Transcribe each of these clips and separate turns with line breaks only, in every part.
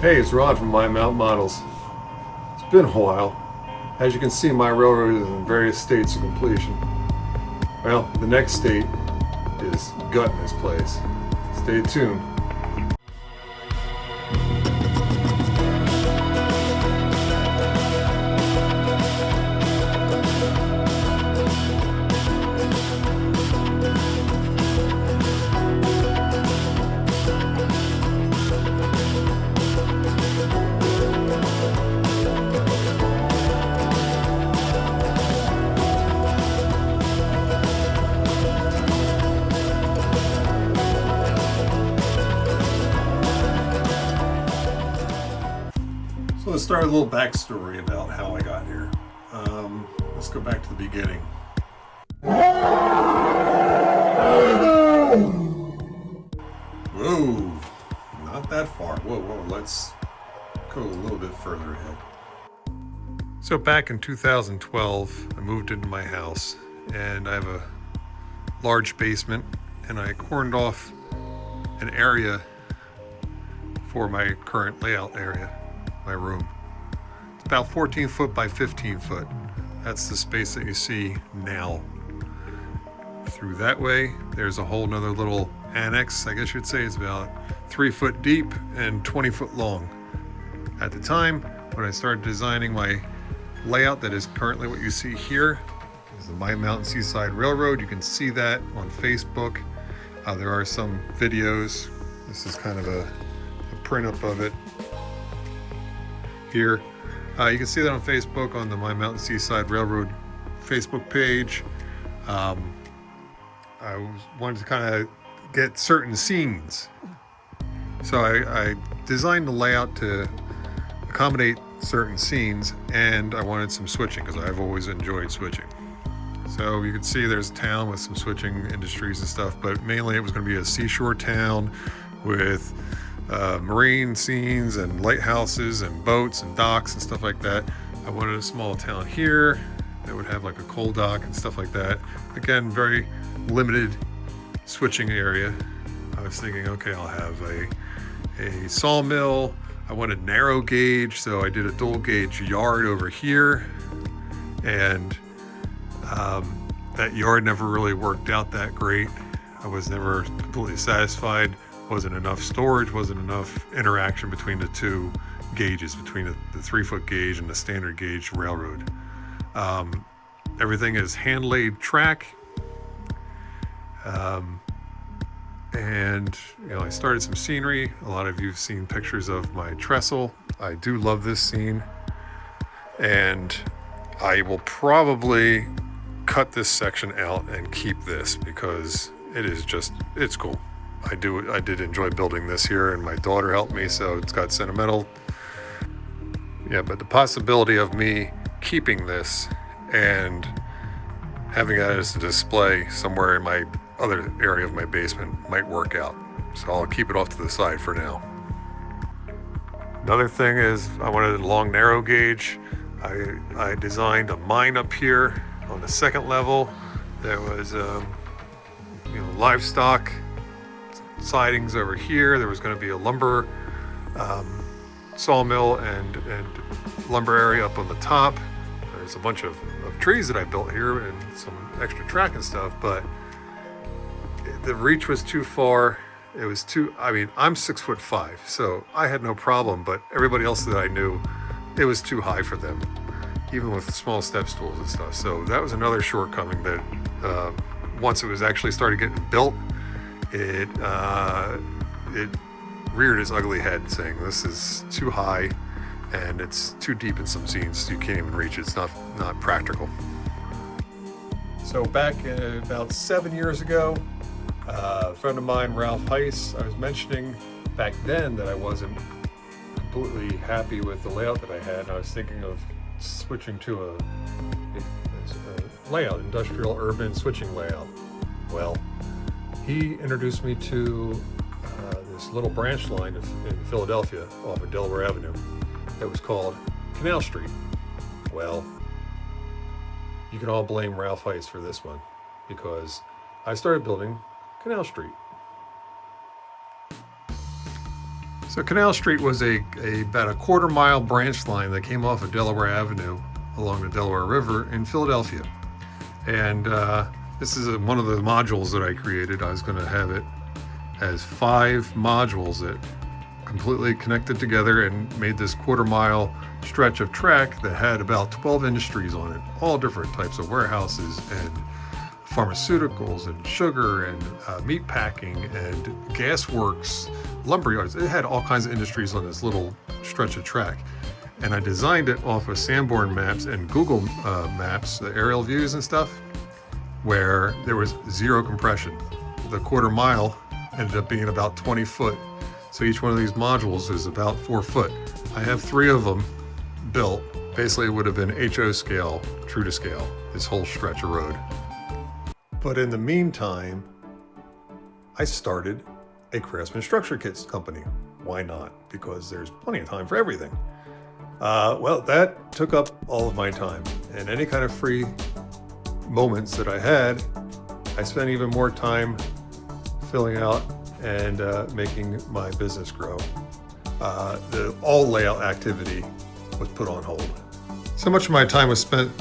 Hey, it's Ron from Mine Mount Models. It's been a while. As you can see, my railroad is in various states of completion. Well, the next state is gutting this place. Stay tuned. So let's start a little backstory about how I got here. Let's go back to the beginning. Whoa, not that far. Whoa, let's go a little bit further ahead. So back in 2012, I moved into my house and I have a large basement and I corned off an area for my current layout area, my room. It's about 14 foot by 15 foot. That's the space that you see now. Through that way, there's a whole nother little annex, I guess you'd say. It's about 3 foot deep and 20 foot long. At the time, when I started designing my layout that is currently what you see here, is the Mine Mount Seaside Railroad. You can see that on Facebook. There are some videos. This is kind of a print up of it here. You can see that on Facebook on the Mine Mount Seaside Railroad Facebook page. I wanted to kind of get certain scenes. So I designed the layout to accommodate certain scenes, and I wanted some switching because I've always enjoyed switching. So you can see there's a town with some switching industries and stuff, but mainly it was going to be a seashore town with marine scenes and lighthouses and boats and docks and stuff like that. I wanted a small town here that would have like a coal dock and stuff like that. Again, very limited switching area. I was thinking, okay, I'll have a sawmill. I wanted narrow gauge, so I did a dual gauge yard over here, and that yard never really worked out that great. I was never completely satisfied. Wasn't enough storage, wasn't enough interaction between the two gauges, between the 3 foot gauge and the standard gauge railroad. Everything is hand laid track. And I started some scenery. A lot of you have seen pictures of my trestle. I do love this scene, and I will probably cut this section out and keep this because it's cool. I did enjoy building this here, and my daughter helped me, so it's got sentimental. Yeah, but the possibility of me keeping this and having it as a display somewhere in my other area of my basement might work out. So I'll keep it off to the side for now. Another thing is I wanted a long narrow gauge. I designed a mine up here on the second level. There was livestock sidings over here. There was going to be a lumber sawmill and lumber area up on the top. There's a bunch of trees that I built here and some extra track and stuff, but the reach was too far. It was I'm 6'5", so I had no problem, but everybody else that I knew, it was too high for them, even with small step stools and stuff. So that was another shortcoming that once it was actually started getting built, it reared its ugly head saying this is too high and it's too deep in some scenes. You can't even reach it. It's not practical. So back about 7 years ago, a friend of mine, Ralph Heiss, I was mentioning back then that I wasn't completely happy with the layout that I had, and I was thinking of switching to a layout, industrial urban switching layout. Well, he introduced me to this little branch line in Philadelphia off of Delaware Avenue that was called Canal Street. Well, you can all blame Ralph Heiss for this one because I started building Canal Street. So Canal Street was about a quarter-mile branch line that came off of Delaware Avenue along the Delaware River in Philadelphia. And this is one of the modules that I created. I was going to have it as 5 modules that completely connected together and made this quarter-mile stretch of track that had about 12 industries on it, all different types of warehouses and pharmaceuticals and sugar and meat packing and gas works, lumber yards. It had all kinds of industries on this little stretch of track. And I designed it off of Sanborn maps and Google maps, the aerial views and stuff, where there was 0 compression. The quarter mile ended up being about 20 foot. So each one of these modules is about 4 foot. I have 3 of them built. Basically it would have been HO scale, true to scale, this whole stretch of road. But in the meantime, I started a Craftsman Structure Kits company. Why not? Because there's plenty of time for everything. Well, that took up all of my time, and any kind of free moments that I had, I spent even more time filling out and making my business grow. All layout activity was put on hold. So much of my time was spent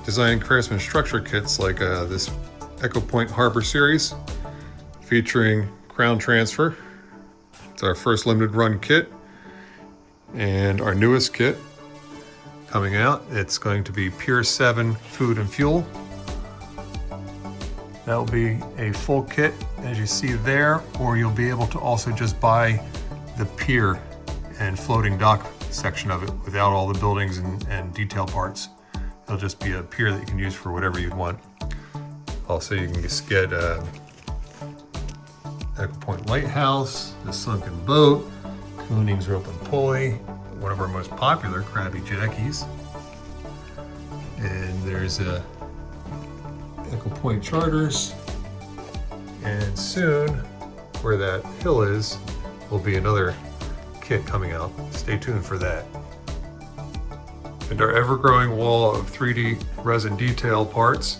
designing Craftsman Structure Kits like this Echo Point Harbor series featuring Crown Transfer. It's our first limited run kit, and our newest kit coming out. It's going to be Pier 7 Food and Fuel. That will be a full kit, as you see there, or you'll be able to also just buy the pier and floating dock section of it without all the buildings and detail parts. It'll just be a pier that you can use for whatever you'd want. Also, you can just get Echo Point Lighthouse, the Sunken Boat, Kooning's Rope and Pulley, one of our most popular Krabby Jackies. And there's Echo Point Charters. And soon, where that hill is, will be another kit coming out. Stay tuned for that. And our ever-growing wall of 3D resin detail parts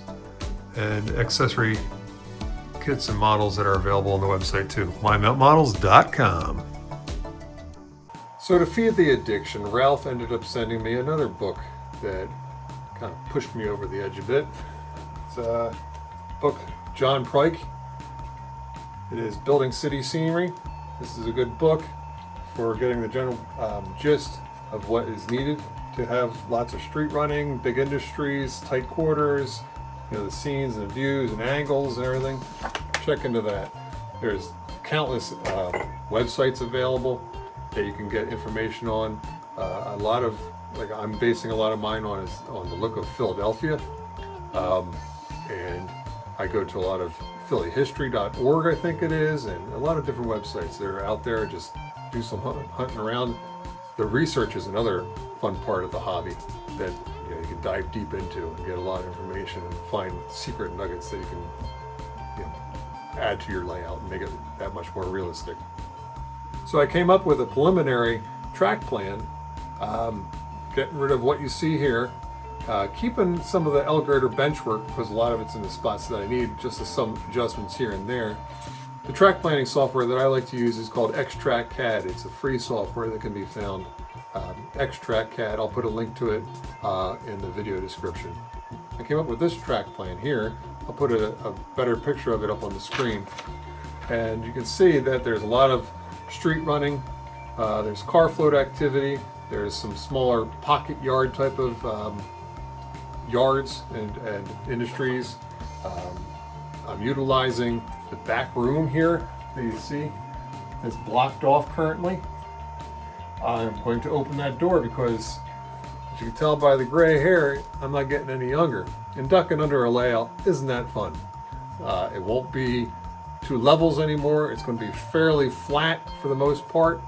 and accessory kits and models that are available on the website too, MineMountModels.com. So to feed the addiction, Ralph ended up sending me another book that kind of pushed me over the edge a bit. It's a book, John Pryke. It is Building City Scenery. This is a good book for getting the general gist of what is needed to have lots of street running, big industries, tight quarters, the scenes and views and angles and everything. Check into that. There's countless websites available that you can get information on. A lot of, I'm basing a lot of mine on the look of Philadelphia. And I go to a lot of phillyhistory.org, I think it is, and a lot of different websites that are out there. Just do some hunting around. The research is another fun part of the hobby that you can dive deep into and get a lot of information and find secret nuggets that you can add to your layout and make it that much more realistic. So I came up with a preliminary track plan, getting rid of what you see here, keeping some of the elevator bench work because a lot of it's in the spots that I need, just some adjustments here and there. The track planning software that I like to use is called Xtract CAD. It's a free software that can be found. Xtract CAD, I'll put a link to it in the video description. I came up with this track plan here. I'll put a better picture of it up on the screen. And you can see that there's a lot of street running, there's car float activity, there's some smaller pocket yard type of yards and industries. I'm utilizing the back room here that you see is blocked off currently. I'm going to open that door because, as you can tell by the gray hair, I'm not getting any younger. And ducking under a layout isn't that fun. It won't be 2 levels anymore. It's going to be fairly flat for the most part.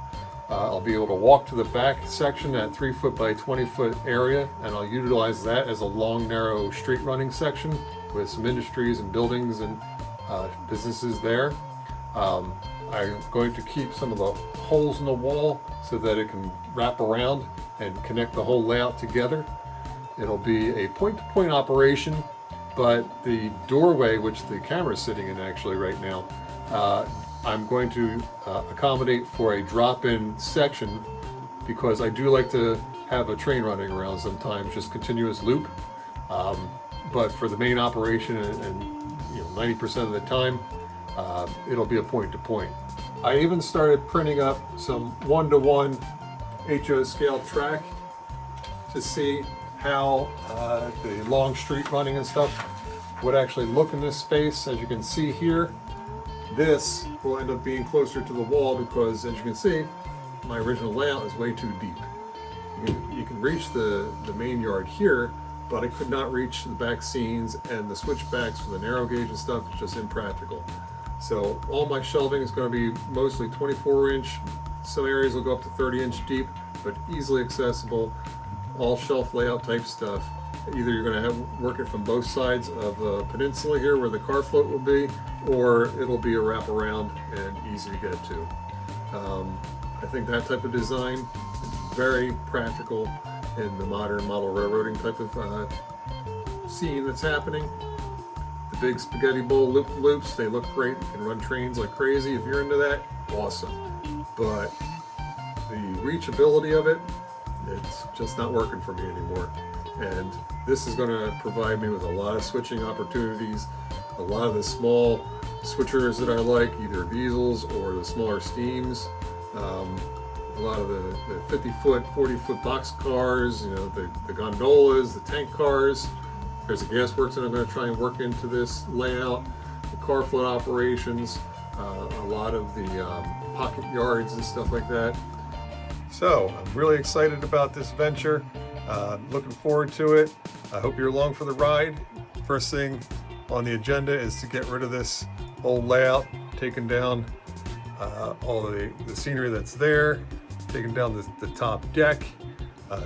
I'll be able to walk to the back section, that 3 foot by 20 foot area, and I'll utilize that as a long, narrow street running section with some industries and buildings and businesses there. I'm going to keep some of the holes in the wall so that it can wrap around and connect the whole layout together. It'll be a point-to-point operation, but the doorway, which the camera is sitting in actually right now, I'm going to accommodate for a drop-in section because I do like to have a train running around sometimes, just continuous loop. But for the main operation and 90% of the time, it'll be a point-to-point. I even started printing up some 1-to-1 HO scale track to see how the long street running and stuff would actually look in this space. As you can see here, this will end up being closer to the wall because, as you can see, my original layout is way too deep. You can reach the main yard here, but I could not reach the back scenes and the switchbacks for the narrow gauge and stuff. It's just impractical. So all my shelving is going to be mostly 24-inch. Some areas will go up to 30-inch deep, but easily accessible. All shelf layout type stuff. Either you're going to work it from both sides of the peninsula here where the car float will be, or it'll be a wraparound and easy to get to. I think that type of design is very practical in the modern model railroading type of scene that's happening. The big spaghetti bowl loop-loops, they look great. You can run trains like crazy. If you're into that, awesome. But the reachability of it, it's just not working for me anymore. And this is going to provide me with a lot of switching opportunities, a lot of the small switchers that I like, either diesels or the smaller steams, a lot of the 50-foot, 40-foot box cars, the gondolas, the tank cars. There's a gasworks that I'm going to try and work into this layout, the car float operations, a lot of the pocket yards and stuff like that. So I'm really excited about this venture. Looking forward to it. I hope you're along for the ride. First thing on the agenda is to get rid of this old layout, taking down all the scenery that's there, taking down the top deck,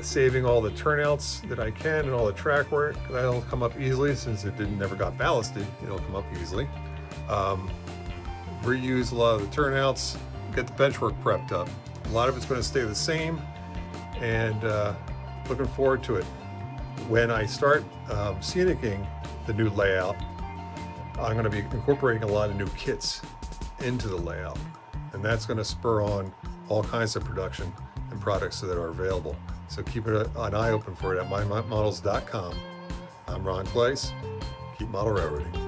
saving all the turnouts that I can and all the track work. That'll come up easily since it never got ballasted. It'll come up easily. Reuse a lot of the turnouts, get the benchwork prepped up. A lot of it's going to stay the same, and looking forward to it. When I start scenicking the new layout, I'm going to be incorporating a lot of new kits into the layout, and that's going to spur on all kinds of production and products that are available. So keep an eye open for it at minemountmodels.com. I'm Ron Kleiss. Keep model railroading.